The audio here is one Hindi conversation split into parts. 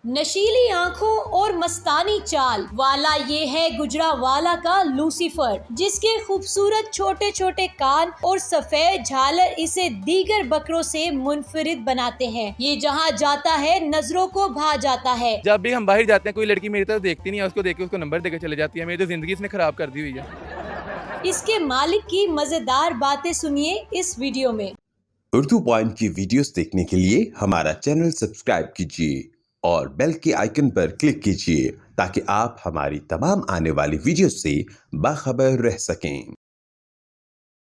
नशीली आंखों और मस्तानी चाल वाला ये है गुजरावाला का लूसीफर, जिसके खूबसूरत छोटे छोटे कान और सफेद झालर इसे दीगर बकरों से मुनफरिद बनाते हैं। ये जहाँ जाता है नजरों को भा जाता है। जब भी हम बाहर जाते हैं कोई लड़की मेरी तरफ देखती नहीं है, उसको देख के उसको नंबर देकर चले जाती है। मेरी तो जिंदगी इसने खराब कर दी हुई है। इसके मालिक की मजेदार बातें सुनिए इस वीडियो में। उर्दू पॉइंट की वीडियोस देखने के लिए हमारा चैनल सब्सक्राइब कीजिए और बेल के आइकन पर क्लिक कीजिए ताकि आप हमारी तमाम आने वाली वीडियो से बाखबर रह सकें।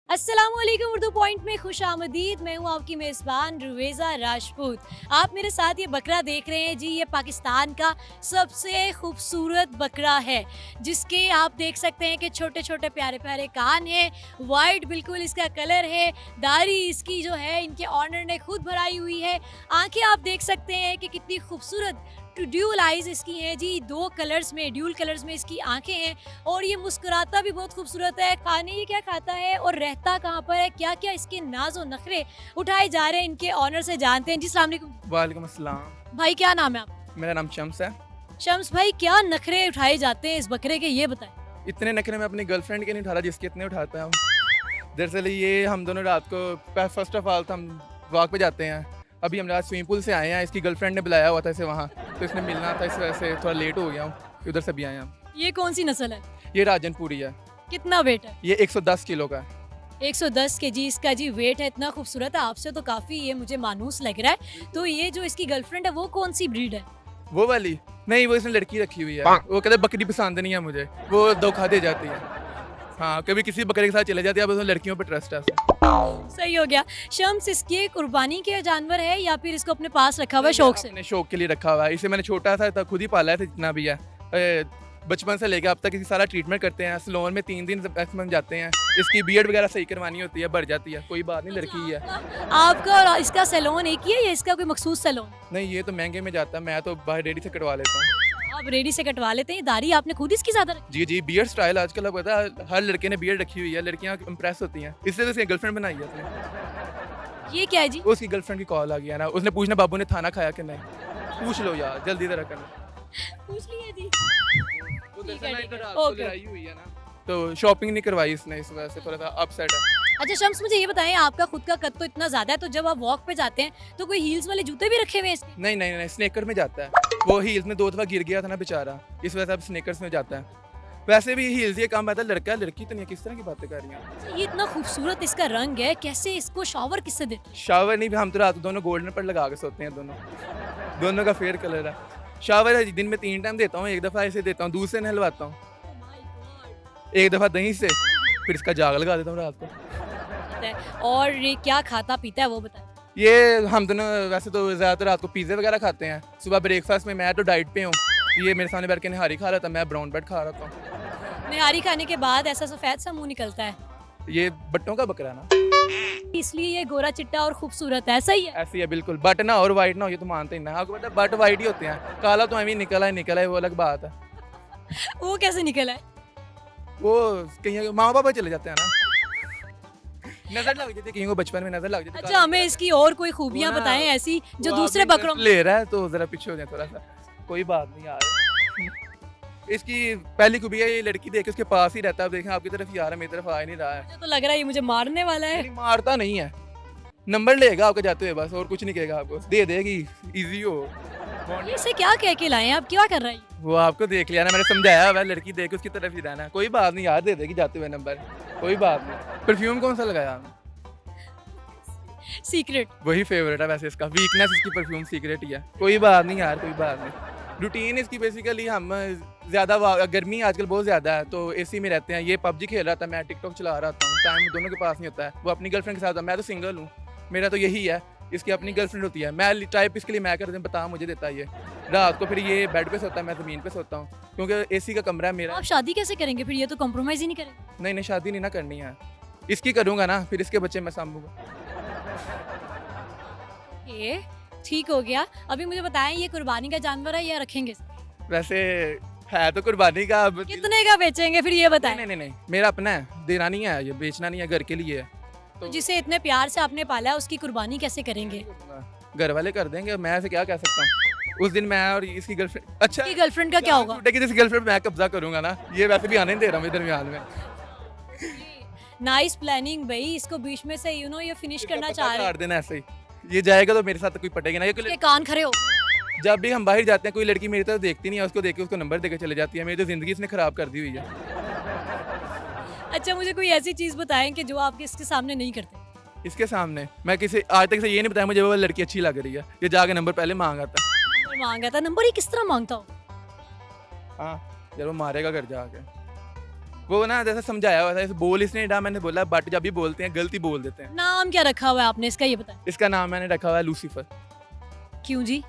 अस्सलामुअलैकुम, उर्दू पॉइंट में खुश आमदीद। मैं हूँ आपकी मेज़बान रुवेज़ा राजपूत। आप मेरे साथ ये बकरा देख रहे हैं जी, ये पाकिस्तान का सबसे खूबसूरत बकरा है, जिसके आप देख सकते हैं कि छोटे छोटे प्यारे प्यारे कान हैं, वाइट बिल्कुल इसका कलर है, दाढ़ी इसकी जो है इनके ऑनर ने खुद भराई हुई है। आंखें आप देख सकते हैं कि कितनी खूबसूरत ड्यूल आइज इसकी हैं जी, दो कलर्स में, ड्यूल कलर्स में इसकी आंखें हैं और ये मुस्कुराता भी बहुत खूबसूरत है। खाने ये क्या खाता है और रहता कहाँ पर है, क्या क्या इसके नाज और नखरे उठाए जा रहे हैं, इनके ऑनर से जानते हैं जी। अस्सलाम वालेकुम। वालेकुम अस्सलाम। भाई क्या नाम है आपका? मेरा नाम शम्स है। शम्स भाई, क्या नखरे उठाए जाते हैं इस बकरे के, ये बताएं। इतने नखरे मैं अपनी गर्लफ्रेंड के नहीं उठा रहा जिसके इतने उठाता है। दरअसल ये हम दोनों रात को फर्स्ट ऑफ ऑल तो हम वॉक पे जाते हैं। अभी हम रात स्विमिंग पूल से आए हैं, इसकी गर्लफ्रेंड ने बुलाया हुआ था इसे वहाँ, तो इसने मिलना था, इस वजह से थोड़ा लेट हो गया हूँ, उधर से भी आए हैं। ये कौन सी नस्ल है? ये राजनपुरी है। कितना वेट है? ये 110 किलो का है। 110 केजी इसका जी वेट है। इतना खूबसूरत है, आपसे तो काफी ये मुझे मानूस लग रहा है। तो ये जो इसकी गर्लफ्रेंड है वो कौन सी ब्रीड है? वो वाली नहीं, वो इसने लड़की रखी हुई है। वो कहते बकरी पसंद नहीं है मुझे, वो धोखा दे जाती है। हाँ, कभी किसी बकरे के साथ चले जाती है, अब उसमें लड़कियों पे ट्रस्ट है। सही हो गया। शम्स, इसके कुर्बानी के जानवर है या फिर इसको अपने पास रखा हुआ है शौक से? अपने शौक के लिए रखा हुआ है। इसे मैंने छोटा था तब खुद ही पाला है, जितना भी है। बचपन से लेकर अब तक इसी सारा ट्रीटमेंट करते हैं। सलोन में 3 दिन मैक्सिमम जाते हैं। इसकी बियर्ड वगैरह सही करवानी होती है, बढ़ जाती है, कोई बात नहीं, लड़की ही है। आपका और इसका सैलून एक ही है या इसका कोई मखसूस सैलून? नहीं, ये तो महंगे में जाता है, मैं तो बाहर रेडी से कटवा लेता हूँ। आप रेडी से कटवा लेते हैं? दाढ़ी आपने खुद इसकी ज्यादा रखी? जी जी, बियर्ड स्टाइल आजकल अब पता है हर लड़के ने बियर्ड रखी हुई है, लड़कियाँ इंप्रेस होती हैं, इसलिए तो उसकी गर्लफ्रेंड बनाई है उसने। ये क्या है जी? उसकी गर्लफ्रेंड की कॉल आ गया ना, उसने पूछना बाबू ने खाना खाया कि नहीं। पूछ लो यार, जल्दी जरा करना। पूछ लिए जी। उधर ठीक से है, ना ठीक है, इधर आपको ओके। लड़ाई हुई है ना, तो शॉपिंग नहीं करवाई इसने, इस वजह से थोड़ा सा अपसेट है। अच्छा शम्स, मुझे ये बताएं, आपका खुद का कद तो इतना ज्यादा है, तो जब आप वॉक पे जाते हैं तो कोई हील्स वाले जूते भी रखे हुए हैं इसके? नहीं नहीं नहीं, स्नेकर में जाता है। वो हील्स में 2 दफा गिर गया था ना बेचारा, इस वजह से अब स्नेकर्स में जाता है। वैसे भी हील्स ये काम आता है, लड़का लड़की तो नहीं है, किस तरह की बातें कर रही हैं। ये इतना खूबसूरत इसका रंग है, कैसे इसको शावर किससे देते हैं? शावर नहीं, हम तो रात को दोनों गोल्डन पर लगा के सोते हैं, दोनों का फेयर कलर है। शावर है दिन में 3 टाइम देता हूँ, एक दफ़ा ऐसे देता हूँ, दूध से नहलवाता हूँ, एक दफ़ा दही से, फिर इसका जाग लगा देता हूँ रात को। और ये क्या खाता पीता है वो बताएं। ये हम दोनों वैसे तो ज़्यादातर रात को पिज़्ज़े वगैरह खाते हैं। सुबह ब्रेकफास्ट में मैं तो डाइट पे हूँ, ये मेरे सामने बैठ के निहारी खा रहा था, मैं ब्राउन ब्रेड खा रहा था। निहारी खाने के बाद ऐसा सफेद सा मुंह निकलता है, ये बट्टों का बकरा ना, इसलिए ये गोरा चिट्टा और खूबसूरत है। सही है। ऐसी है बिल्कुल। बट ना और वाइट ना हो, ये तो मानते ही ना, आपको पता है बट वाइट ही होते हैं, काला तो हमें निकला है वो अलग बात है। वो कैसे निकला है? वो कहीं माँ बाप चले जाते हैं ना, नजर लग जाती है कहीं को, बचपन में नजर लग जाती है। अच्छा, हमें इसकी और कोई खूबियां वो ना, बताएं ऐसी जो वो दूसरे आप बकरों ले रहा है तो जरा पीछे हो जाए थोड़ा सा, कोई बात नहीं यार। इसकी पहली खूबी है, ये लड़की देख के उसके पास ही रहता है। अब देखें आपकी तरफ ही आ रहा है, मेरी तरफ आ ही नहीं रहा है। मुझे तो लग रहा है ये मुझे मारने वाला है। नहीं, मारता नहीं है, नंबर लेगा आपके जाते हुए, बस और कुछ नहीं कहेगा आपको, दे देगी, इजी हो। इसे क्या कह के लाए हैं आप, क्या कर रहा है? वो आपको देख लिया ना, मैंने समझाया हुआ है, लड़की देख के उसकी तरफ ही रहना, कोई बात नहीं यार, दे देगी जाते हुए नंबर, कोई बात नहीं। परफ्यूम कौन सा लगाया आपने? सीक्रेट। वही फेवरेट है वैसे इसका, वीकनेस इसकी परफ्यूम सीक्रेट ही है, कोई बात नहीं यार, कोई बात नहीं। रूटीन इसकी बेसिकली, हम ज़्यादा गर्मी आजकल बहुत ज़्यादा है तो एसी में रहते हैं। ये पबजी खेल रहा था, मैं टिकटॉक चला रहा था, टाइम दोनों के पास नहीं होता है। वो अपनी गर्लफ्रेंड के साथ, मैं तो सिंगल हूँ, मेरा तो यही है। इसकी अपनी गर्लफ्रेंड होती है, मैं टाइप इसके लिए मैं कर बता मुझे देता है ये रात को, फिर ये बेड पे सोता है, मैं ज़मीन पे सोता हूँ, क्योंकि एसी का कमरा है मेरा। आप शादी कैसे करेंगे फिर, ये तो कॉम्प्रोमाइज ही नहीं करेंगे। नहीं नहीं, शादी नहीं ना करनी है, इसकी करूँगा ना, फिर इसके बच्चे मैं संभूंगा। ये ठीक हो गया। अभी मुझे बताएं, ये कुर्बानी का जानवर है या रखेंगे? वैसे है तो कुर्बानी का, अब कितने का बेचेंगे फिर ये बताएं। नहीं नहीं नहीं, मेरा अपना है, देना नहीं है, ये बेचना नहीं है, घर के लिए है। तो जिसे इतने प्यार से आपने पाला है उसकी कुर्बानी कैसे करेंगे? घर वाले कर देंगे, मैं ऐसे क्या कह सकता हूँ। उस दिन मैं और इसकी गर्लफ्रेंड, अच्छा की गर्लफ्रेंड का क्या होगा? छूटे कि जिस गर्लफ्रेंड मैं कब्जा करूंगा ना, ये वैसे भी आने नहीं दे रहा हूँ दरमियान में। नाइस प्लानिंग भाई, इसको बीच में से ये फिनिश करना इसका चाह पता रहे काट देना ऐसे ही, ये जाएगा तो मेरे साथ कोई पटेगा ना। हैं। कान खड़े हो। जब भी हम बाहर जाते हैं कोई लड़की मेरी तरफ देखती नहीं है, उसको देख के उसको नंबर देके चले जाती है। मेरी तो जिंदगी इसने खराब कर दी हुई है। अच्छा, मुझे कोई ऐसी चीज बताएं कि जो आप इसके सामने नहीं करते। इसके सामने मैं किसी आज तक से ये नहीं बताया मुझे वो लड़की अच्छी लग रही है, ये जाके नंबर पहले मांग आता है। नंबर मांगा था, नंबर ही किस तरह मांगता हो? हाँ, जब वो मारेगा घर जाके, वो ना जैसे समझाया हुआ था, इस बोल इसने डा, मैंने बोला बट जब भी बोलते हैं गलती बोल देते हैं। नाम क्या रखा हुआ है आपने इसका, ये बताएं। इसका नाम मैंने रखा हुआ है लूसीफर। क्यों जी?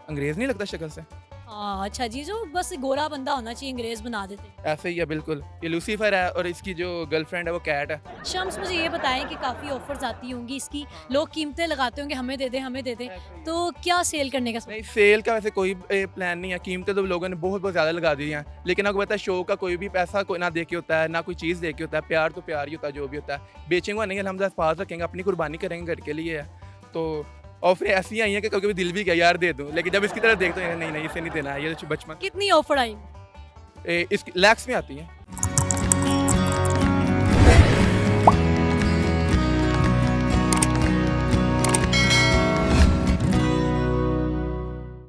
अंग्रेज नहीं लगता शक्ल से? अच्छा जी, जो बस गोरा बंदा होना चाहिए अंग्रेज बना देते हैं। ऐसे ही है बिल्कुल। ये लूसीफर है और इसकी जो गर्लफ्रेंड है वो कैट है। शम्स, मुझे ये बताएं कि काफ़ी ऑफर्स आती होंगी इसकी, लोग कीमतें लगाते होंगे हमें दे दे हमें दे दे, तो क्या सेल करने का नहीं, सेल का वैसे कोई प्लान नहीं है। कीमतें तो लोगों ने बहुत बहुत ज़्यादा लगा दी हैं, लेकिन आपको पता है शो का कोई भी पैसा कोई ना दे के होता है, ना कोई चीज़ दे के होता है। प्यार तो प्यार ही होता है, जो भी होता है बेचेंगे नहीं, हम पास रखेंगे, अपनी कुर्बानी करेंगे घर के लिए। तो ऑफर ऐसी आई हैं कि कभी दिल भी क्या यार दे दूं, लेकिन जब इसकी तरफ देखते हैं नहीं नहीं इसे नहीं देना है, ये तो बचपन कितनी ऑफर आई? इस लैक्स में आती है।